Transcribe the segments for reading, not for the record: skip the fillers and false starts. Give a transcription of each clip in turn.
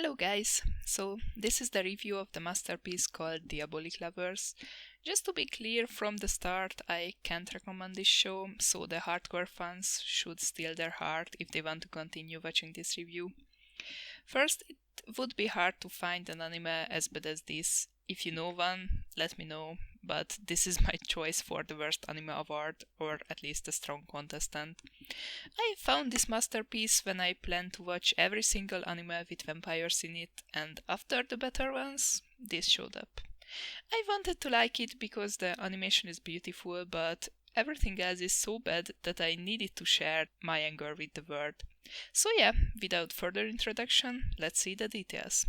Hello guys, so this is the review of the masterpiece called Diabolik Lovers. Just to be clear from the start, I can't recommend this show, so the hardcore fans should steal their heart if they want to continue watching this review. First, it would be hard to find an anime as bad as this. If you know one, let me know, but this is my choice for the worst anime award, or at least a strong contestant. I found this masterpiece when I planned to watch every single anime with vampires in it, and after the better ones, this showed up. I wanted to like it because the animation is beautiful, but everything else is so bad that I needed to share my anger with the world. So yeah, without further introduction, let's see the details.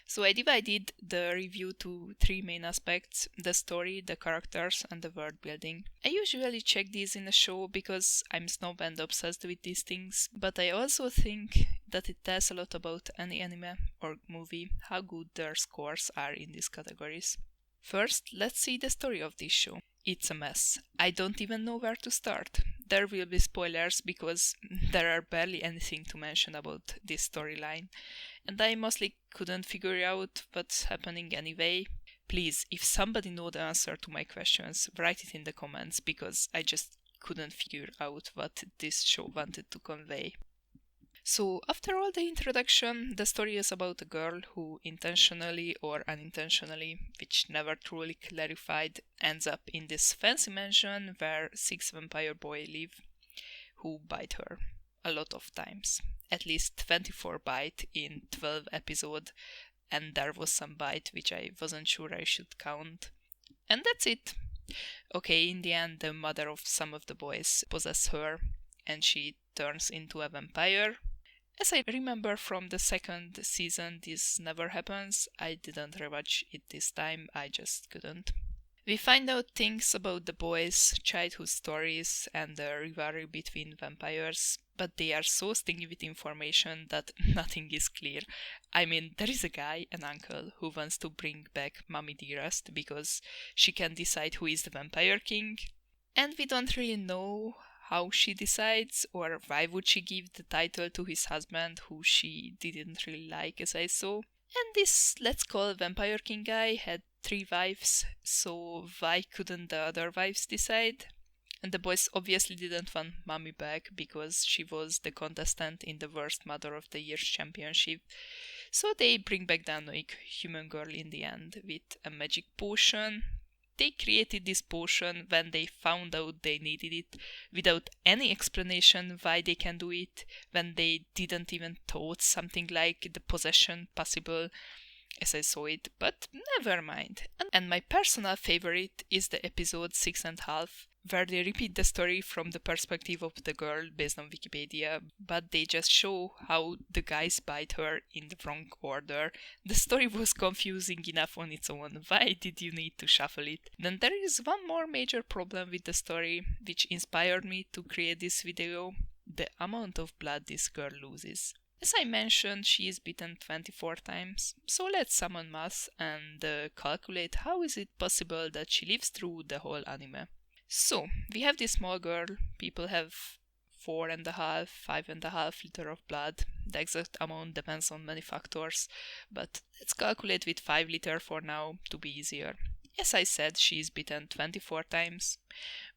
So I divided the review to three main aspects: the story, the characters, and the world building. I usually check these in a show because I'm snob and obsessed with these things, but I also think that it tells a lot about any anime or movie how good their scores are in these categories. First, let's see the story of this show. It's a mess. I don't even know where to start. There will be spoilers because there are barely anything to mention about this storyline, and I mostly couldn't figure out what's happening anyway. Please, if somebody knows the answer to my questions, write it in the comments because I just couldn't figure out what this show wanted to convey. So, after all the introduction, the story is about a girl who intentionally or unintentionally, which never truly clarified, ends up in this fancy mansion where 6 vampire boys live who bite her a lot of times. At least 24 bite in 12 episodes, and there was some bite which I wasn't sure I should count. And that's it. Okay, in the end, the mother of some of the boys possesses her, and she turns into a vampire. As I remember from the second season, this never happens. I didn't rewatch it this time, I just couldn't. We find out things about the boys' childhood stories and the rivalry between vampires, but they are so stingy with information that nothing is clear. I mean, there is a guy, an uncle, who wants to bring back Mommy Dearest because she can decide who is the vampire king, and we don't really know how she decides or why would she give the title to his husband who she didn't really like, as I saw. And this, let's call vampire king guy, had 3 wives, so why couldn't the other wives decide? And the boys obviously didn't want Mommy back because she was the contestant in the worst Mother of the Year championship. So they bring back the annoying human girl in the end with a magic potion. They created this potion when they found out they needed it, without any explanation why they can do it, when they didn't even thought something like the possession possible as I saw it, but never mind. And my personal favorite is the episode 6.5, where they repeat the story from the perspective of the girl based on Wikipedia, but they just show how the guys bite her in the wrong order. The story was confusing enough on its own. Why did you need to shuffle it? Then there is one more major problem with the story, which inspired me to create this video: the amount of blood this girl loses. As I mentioned, she is bitten 24 times, so let's summon math and calculate how is it possible that she lives through the whole anime. So, we have this small girl, people have 4.5, 5.5 liter of blood. The exact amount depends on many factors, but let's calculate with 5 liter for now to be easier. As I said, she is bitten 24 times,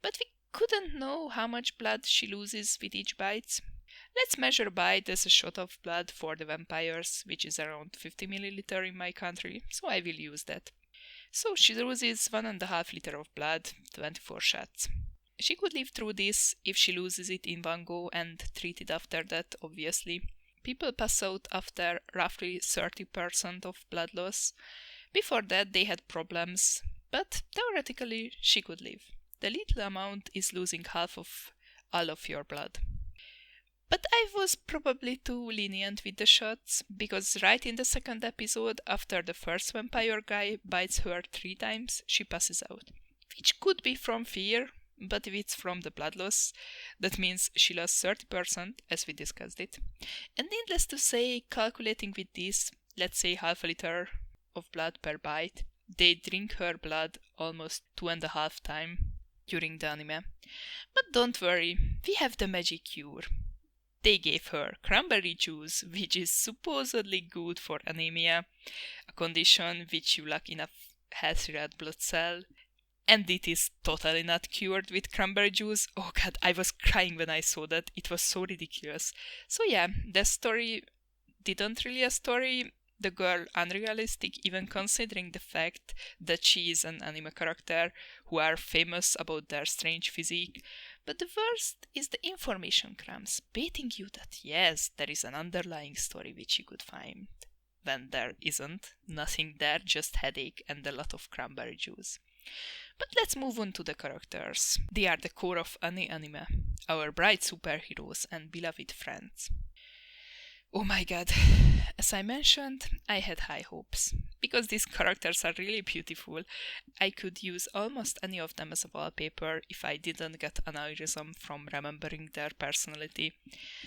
but we couldn't know how much blood she loses with each bite. Let's measure bite as a shot of blood for the vampires, which is around 50 milliliter in my country, so I will use that. So she loses 1.5 liter of blood, 24 shots. She could live through this if she loses it in one go and treat it after that, obviously. People pass out after roughly 30% of blood loss. Before that they had problems, but theoretically she could live. The little amount is losing half of all of your blood. But I was probably too lenient with the shots, because right in the second episode, after the first vampire guy bites her 3 times, she passes out. Which could be from fear, but if it's from the blood loss, that means she lost 30%, as we discussed it. And needless to say, calculating with this, let's say half a liter of blood per bite, they drink her blood almost 2.5 times during the anime. But don't worry, we have the magic cure. They gave her cranberry juice, which is supposedly good for anemia, a condition which you lack enough healthy red blood cell. And it is totally not cured with cranberry juice. Oh god, I was crying when I saw that. It was so ridiculous. So yeah, the story didn't really a story. The girl unrealistic, even considering the fact that she is an anime character who are famous about their strange physique. But the worst is the information crumbs, baiting you that yes, there is an underlying story which you could find. When there isn't, nothing there, just headache and a lot of cranberry juice. But let's move on to the characters. They are the core of any anime, our bright superheroes and beloved friends. Oh my god, as I mentioned, I had high hopes. Because these characters are really beautiful, I could use almost any of them as a wallpaper if I didn't get aneurysm from remembering their personality.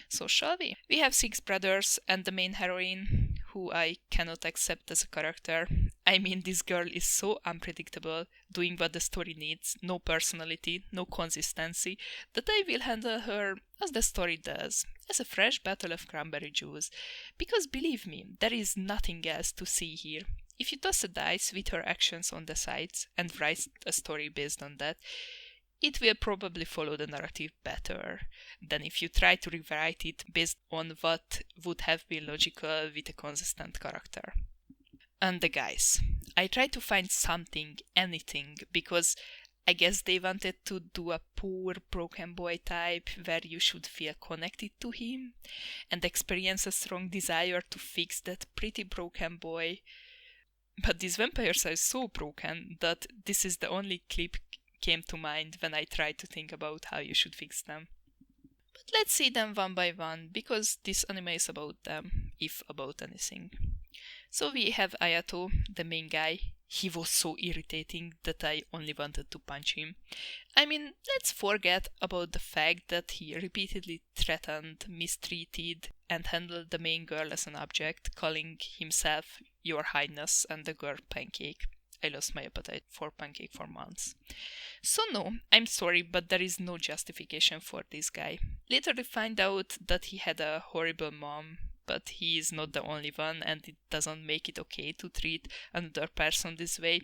So shall we? We have 6 brothers and the main heroine, who I cannot accept as a character. I mean, this girl is so unpredictable, doing what the story needs, no personality, no consistency, that I will handle her as the story does, as a fresh bottle of cranberry juice. Because believe me, there is nothing else to see here. If you toss a dice with her actions on the sides and write a story based on that, it will probably follow the narrative better than if you try to rewrite it based on what would have been logical with a consistent character. And the guys. I tried to find something, anything, because I guess they wanted to do a poor broken boy type where you should feel connected to him and experience a strong desire to fix that pretty broken boy. But these vampires are so broken that this is the only clip came to mind when I tried to think about how you should fix them. But let's see them one by one, because this anime is about them, if about anything. So we have Ayato, the main guy. He was so irritating that I only wanted to punch him. I mean, let's forget about the fact that he repeatedly threatened, mistreated, and handled the main girl as an object, calling himself Your Highness and the girl Pancake. I lost my appetite for pancake for months. So no, I'm sorry, but there is no justification for this guy. Later we find out that he had a horrible mom, but he is not the only one, and it doesn't make it okay to treat another person this way.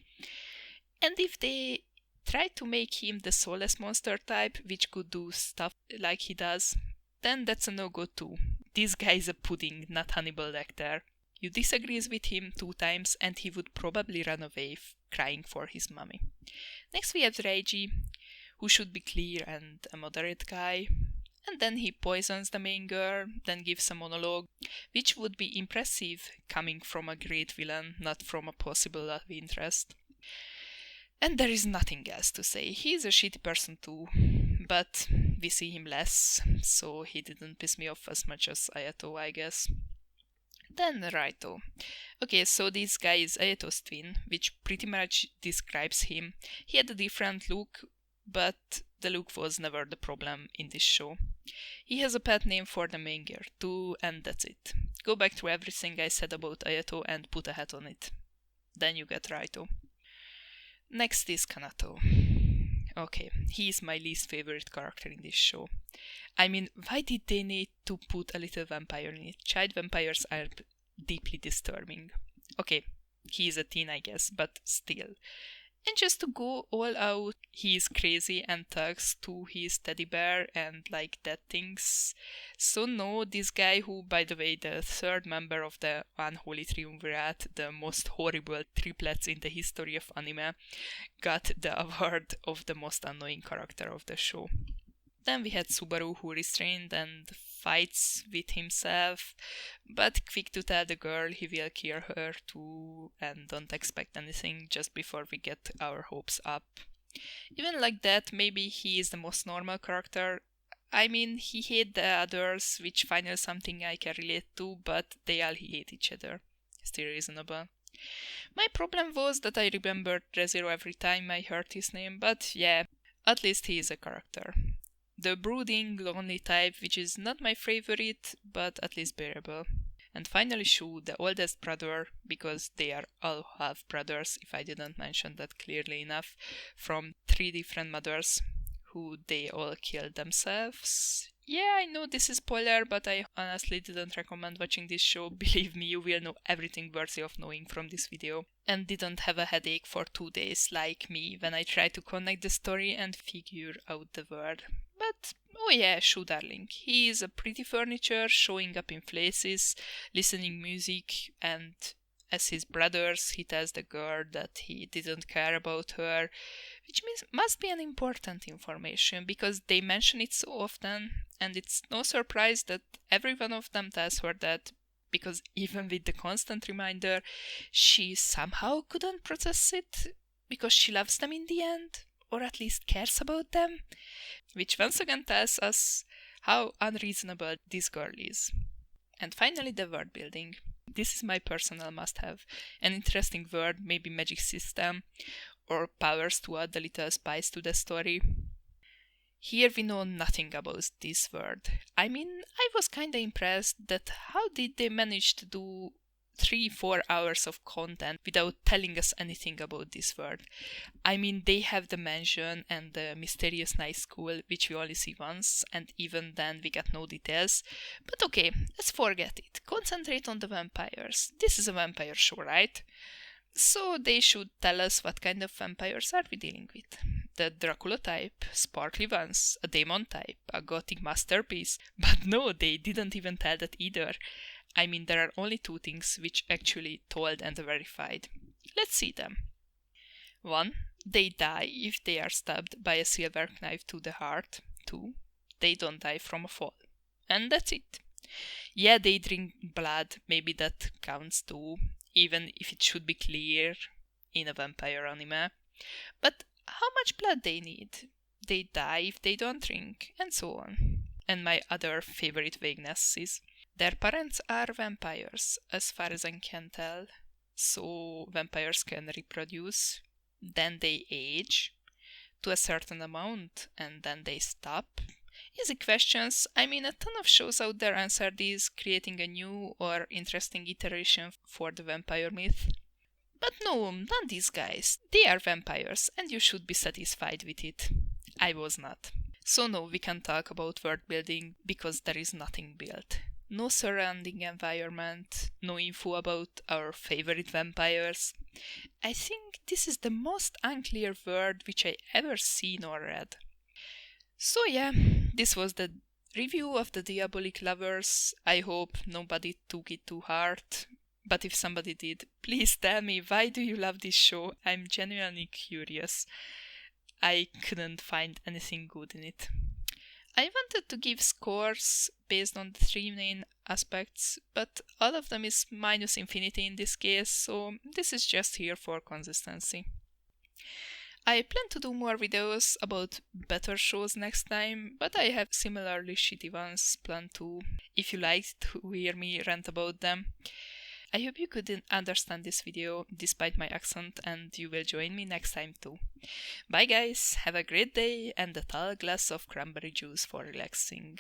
And if they try to make him the soulless monster type, which could do stuff like he does, then that's a no-go too. This guy is a pudding, not Hannibal Lecter. You disagree with him 2 times and he would probably run away crying for his mommy. Next we have Reiji, who should be clear and a moderate guy. And then he poisons the main girl, then gives a monologue, which would be impressive coming from a great villain, not from a possible love interest. And there is nothing else to say. He's a shitty person too, but we see him less, so he didn't piss me off as much as Ayato, I guess. Then Raito. Okay, so this guy is Ayato's twin, which pretty much describes him. He had a different look, but the look was never the problem in this show. He has a pet name for the main girl too, and that's it. Go back to everything I said about Ayato and put a hat on it. Then you get Raito. Next is Kanato. Okay, he is my least favorite character in this show. I mean, why did they need to put a little vampire in it? Child vampires are deeply disturbing. Okay, he is a teen, I guess, but still. And just to go all out, he is crazy and talks to his teddy bear and like that things. So no, this guy who, by the way, the 3rd member of the Unholy Triumvirate, the most horrible triplets in the history of anime, got the award of the most annoying character of the show. Then we had Subaru, who restrained and fights with himself, but quick to tell the girl he will kill her too, and don't expect anything just before we get our hopes up. Even like that, maybe he is the most normal character. I mean, he hates the others, which finally something I can relate to, but they all hate each other. Still reasonable. My problem was that I remembered ReZero every time I heard his name, but yeah, at least he is a character. The brooding, lonely type, which is not my favorite, but at least bearable. And finally Shu, the oldest brother, because they are all half brothers, if I didn't mention that clearly enough, from 3 different mothers, who they all killed themselves. Yeah, I know this is spoiler, but I honestly didn't recommend watching this show. Believe me, you will know everything worthy of knowing from this video. And didn't have a headache for 2 days like me when I tried to connect the story and figure out the word. But, oh yeah, Shoe Darling. He is a pretty furniture, showing up in places, listening music, and as his brothers, he tells the girl that he didn't care about her, which means must be an important information because they mention it so often, and it's no surprise that every one of them tells her that, because even with the constant reminder, she somehow couldn't process it because she loves them in the end, or at least cares about them, which once again tells us how unreasonable this girl is. And finally, the word building. This is my personal must have. An interesting word, maybe magic system, or powers to add a little spice to the story. Here we know nothing about this word. I mean, I was kinda impressed that how did they manage to do 3-4 hours of content without telling us anything about this word. I mean, they have the mansion and the mysterious night school, which we only see once, and even then we get no details. But okay, let's forget it. Concentrate on the vampires. This is a vampire show, right? So they should tell us what kind of vampires are we dealing with. The Dracula type, sparkly ones, a demon type, a gothic masterpiece. But no, they didn't even tell that either. I mean, there are only two things which actually told and verified. Let's see them. 1. They die if they are stabbed by a silver knife to the heart. 2. They don't die from a fall. And that's it. Yeah, they drink blood, maybe that counts too, even if it should be clear in a vampire anime. But how much blood they need? They die if they don't drink, and so on. And my other favorite vagueness is their parents are vampires, as far as I can tell. So vampires can reproduce, then they age to a certain amount, and then they stop. Easy questions. I mean, a ton of shows out there answer these, creating a new or interesting iteration for the vampire myth. But no, not these guys. They are vampires, and you should be satisfied with it. I was not. So no, we can talk about world building because there is nothing built. No surrounding environment, no info about our favorite vampires. I think this is the most unclear word which I ever seen or read. So yeah, this was the review of the Diabolik Lovers. I hope nobody took it too hard. But if somebody did, please tell me, why do you love this show? I'm genuinely curious. I couldn't find anything good in it. I wanted to give scores based on the 3 main aspects, but all of them is minus infinity in this case, so this is just here for consistency. I plan to do more videos about better shows next time, but I have similarly shitty ones planned too, if you like to hear me rant about them. I hope you could understand this video despite my accent, and you will join me next time too. Bye guys, have a great day and a tall glass of cranberry juice for relaxing.